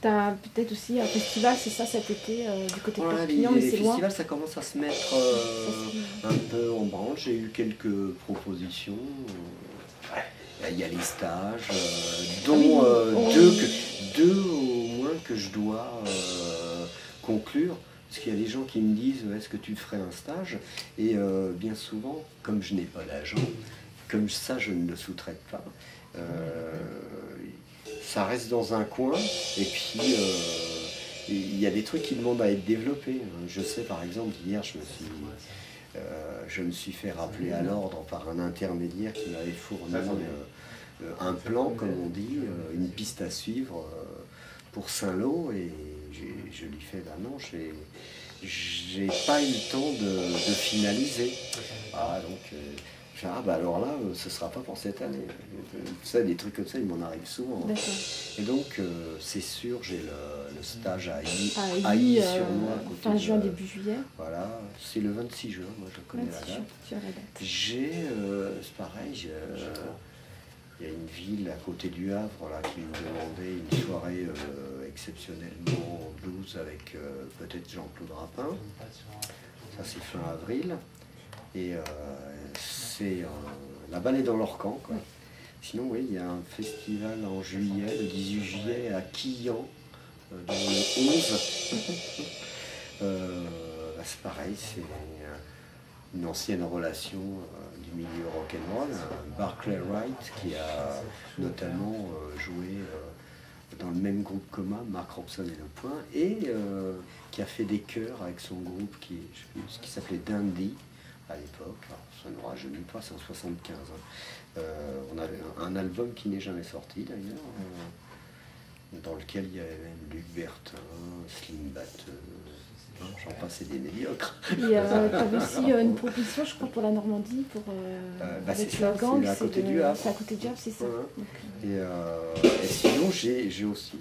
Tu as peut-être aussi un festival, c'est ça, cet été, du côté de Voilà, Perpignan, mais les c'est loin. festivals, ça commence à se mettre un peu en branle. J'ai eu quelques propositions. Il y a les stages, dont deux au moins que je dois conclure. Parce qu'il y a des gens qui me disent est-ce que tu ferais un stage? Et bien souvent, comme je n'ai pas d'agent, comme ça je ne le sous-traite pas, ça reste dans un coin. Et puis il y a des trucs qui demandent à être développés. Je sais par exemple, hier je me suis fait rappeler à l'ordre par un intermédiaire qui m'avait fourni un plan, comme on dit, une piste à suivre pour Saint-Lô, et je lui fais non, j'ai pas eu le temps de finaliser. Alors là, ce sera pas pour cette année. Ça, des trucs comme ça, il m'en arrive souvent. Et donc, c'est sûr, j'ai le stage à Ailly sur moi. Fin juin, début juillet. Voilà, c'est le 26 juin, moi je connais la date. J'ai, c'est pareil, il y a une ville à côté du Havre là, qui me demandait une soirée exceptionnellement blues avec peut-être Jean-Claude Rapin. Ça c'est fin avril. Et c'est la balle est dans leur camp, quoi. Sinon, oui, il y a un festival en juillet, le 18 juillet à Quillan, dans le 11. C'est pareil, c'est une ancienne relation du milieu rock'n'roll, Barclay Wright, qui a notamment joué dans le même groupe commun, Mark Robson et Le Point, et qui a fait des chœurs avec son groupe qui s'appelait Dandy à l'époque. Ça ne rajeunit pas, c'est en 75. On avait un album qui n'est jamais sorti d'ailleurs, dans lequel il y avait même Luc Bertin, Slim Batteur, j'en passais des médiocres. Et tu avais aussi une proposition, je crois, pour la Normandie, avec c'est le gang. C'est à côté du Havre. C'est à côté du Havre, c'est ça. Et sinon, j'ai aussi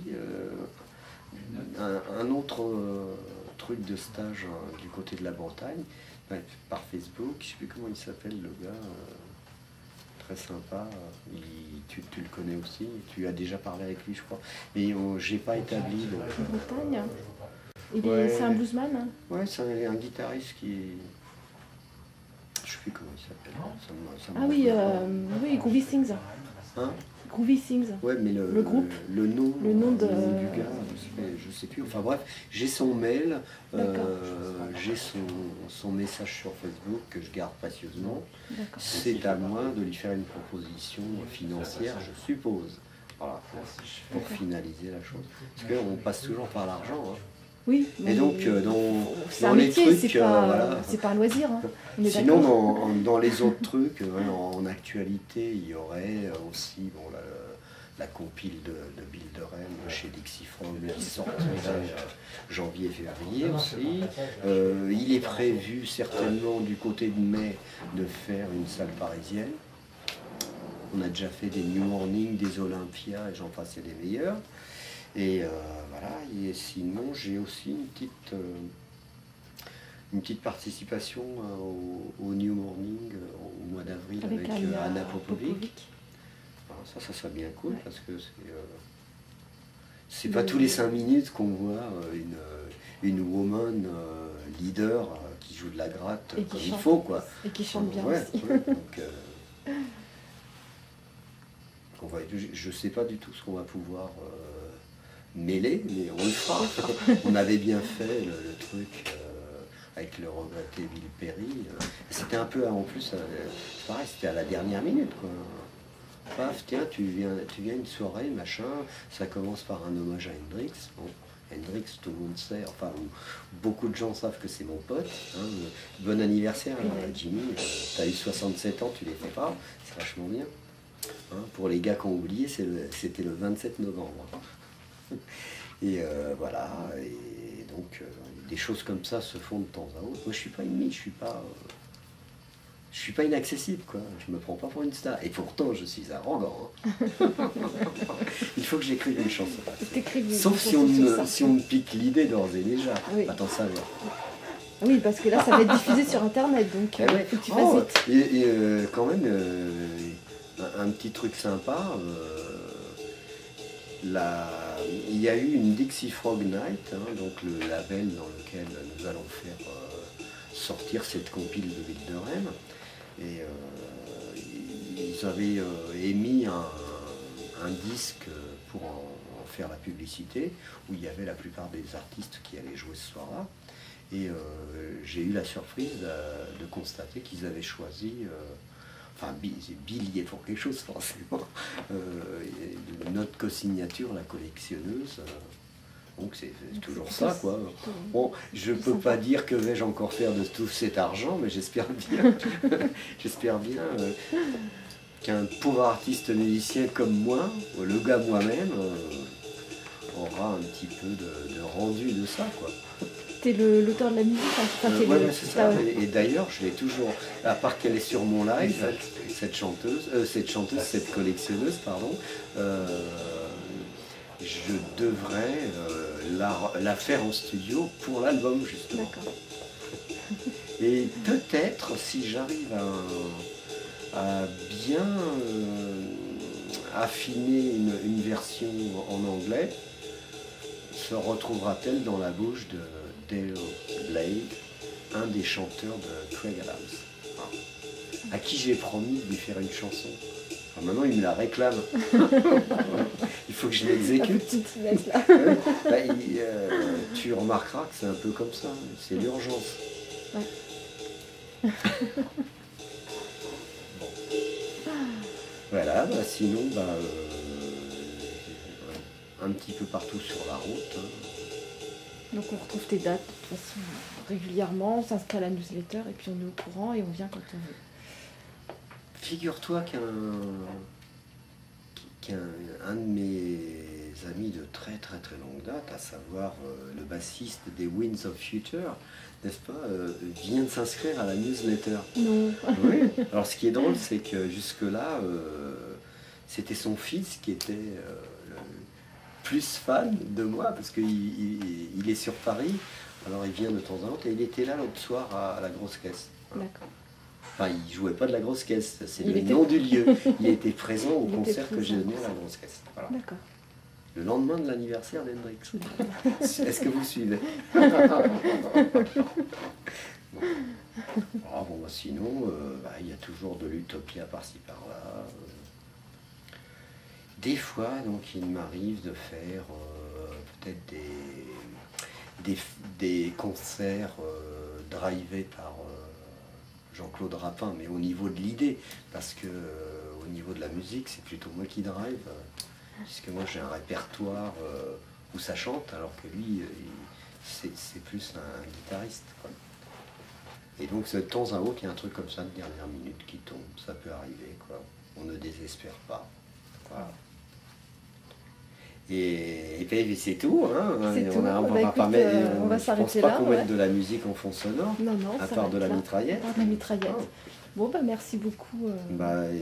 un autre truc de stage du côté de la Bretagne, par Facebook. Je ne sais plus comment il s'appelle, le gars. Très sympa, tu le connais aussi, tu as déjà parlé avec lui je crois, mais j'ai pas établi. Bretagne. C'est un bluesman, hein. Ouais, c'est un guitariste qui... Je sais plus comment il s'appelle. Oui, Groovy Things. Hein? Groovy Things. Ouais, mais le groupe. Le nom du gars, je sais plus. Enfin bref, j'ai son mail, j'ai son message sur Facebook que je garde précieusement. C'est à moi de lui faire une proposition financière, je suppose. Voilà, pour finaliser la chose. Parce qu'on passe toujours par l'argent. Hein. Oui, et donc dans les métier, trucs, c'est pas un loisir. Hein. Sinon dans les autres trucs, en actualité, il y aurait aussi la compile de Bill Durham chez Dixie Frog qui sortirait janvier-février aussi. Il est prévu certainement du côté de mai de faire une salle parisienne. On a déjà fait des New Morning, des Olympia et j'en passe et des meilleurs. Et voilà, et sinon j'ai aussi une petite participation au New Morning au mois d'avril avec Anna Popovic. Alors ça serait bien cool parce que c'est pas tous les 5 minutes qu'on voit une woman leader qui joue de la gratte comme il faut, quoi. Et qui chante bien aussi. Donc, je sais pas du tout ce qu'on va pouvoir mêler, mais on le fera. On avait bien fait le truc avec le regretté Bill Perry. C'était un peu, en plus, pareil, c'était à la dernière minute, quoi. Paf, tiens, tu viens une soirée, machin, ça commence par un hommage à Hendrix. Bon, Hendrix, tout le monde sait, enfin, beaucoup de gens savent que c'est mon pote. Hein. Bon anniversaire, Jimmy, t'as eu 67 ans, tu les fais pas, c'est vachement bien. Hein, pour les gars qui ont oublié, c'était le 27 novembre. Et voilà, et donc des choses comme ça se font de temps à autre. Moi je suis pas ennemi, je suis pas inaccessible, quoi. Je me prends pas pour une star. Et pourtant je suis arrogant. Hein. Il faut que j'écrive une chanson. Sauf si on me pique l'idée d'ores et déjà. Oui. Va t'en savoir. Oui, parce que là ça va être diffusé sur internet, donc faut que tu fasses vite. Et quand même un petit truc sympa. il y a eu une Dixie Frog Night, hein, donc le label dans lequel nous allons faire sortir cette compile de Ville de Rennes. Et ils avaient émis un disque pour en faire la publicité, où il y avait la plupart des artistes qui allaient jouer ce soir-là. Et j'ai eu la surprise de constater qu'ils avaient choisi, enfin Billy est pour quelque chose forcément, notre co-signature, la collectionneuse. Donc c'est toujours ça, quoi. Bon, je peux pas dire que vais-je encore faire de tout cet argent, mais j'espère bien, j'espère bien qu'un pauvre artiste musicien comme moi, le gars moi-même, aura un petit peu de rendu de ça, quoi. T'es l'auteur de la musique, enfin, ouais, c'est ça. Et d'ailleurs, je l'ai toujours, à part qu'elle est sur mon live, cette collectionneuse, pardon, je devrais la faire en studio pour l'album, justement. D'accord. Et peut-être, si j'arrive à bien affiner une version en anglais, se retrouvera-t-elle dans la bouche de Dale Blake, un des chanteurs de Craig Adams, à qui j'ai promis de lui faire une chanson. Enfin, maintenant, il me la réclame. Il faut que je l'exécute. Tu remarqueras que c'est un peu comme ça. C'est l'urgence. Ouais. Bon. Voilà, sinon, un petit peu partout sur la route. Donc on retrouve tes dates de toute façon régulièrement, on s'inscrit à la newsletter et puis on est au courant et on vient quand on veut. Figure-toi qu'un de mes amis de très longue date, à savoir le bassiste des Winds of Future, n'est-ce pas, vient de s'inscrire à la newsletter. Non. Oui. Alors ce qui est drôle, c'est que jusque-là, c'était son fils qui était plus fan de moi, parce qu'il est sur Paris, alors il vient de temps en temps, et il était là l'autre soir à la Grosse Caisse. Voilà. D'accord. Enfin, il jouait pas de la Grosse Caisse, c'est le nom du lieu. Il était présent au concert que j'ai donné à la Grosse Caisse. Voilà. D'accord. Le lendemain de l'anniversaire d'Hendrix. Est-ce que vous suivez? Bon. Ah, bon, sinon, il y a toujours de l'utopia par-ci par-là. Des fois, donc, il m'arrive de faire peut-être des concerts drivés par Jean-Claude Rapin, mais au niveau de l'idée, parce que au niveau de la musique, c'est plutôt moi qui drive, puisque moi j'ai un répertoire où ça chante, alors que lui, c'est plus un guitariste, quoi. Et donc, de temps à autre, il y a un truc comme ça de dernière minute qui tombe, ça peut arriver, quoi. On ne désespère pas. Voilà. Et puis c'est tout, hein. On va s'arrêter là. Je pense pas qu'on mette de la musique en fond sonore, non, à part de la mitraillette. À part de la mitraillette. Oh. Bon, merci beaucoup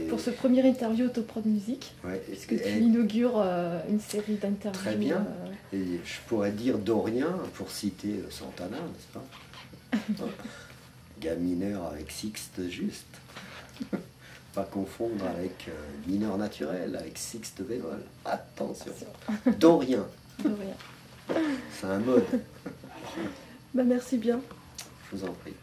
pour ce premier interview Autoprod Musique, puisque tu inaugures une série d'interviews. Très bien. Et je pourrais dire Dorien, pour citer Santana, n'est-ce pas? Ga mineur avec sixte juste. Pas confondre avec mineur naturel, avec sixte bémol. Attention. Dorien. C'est un mode. Merci bien. Je vous en prie.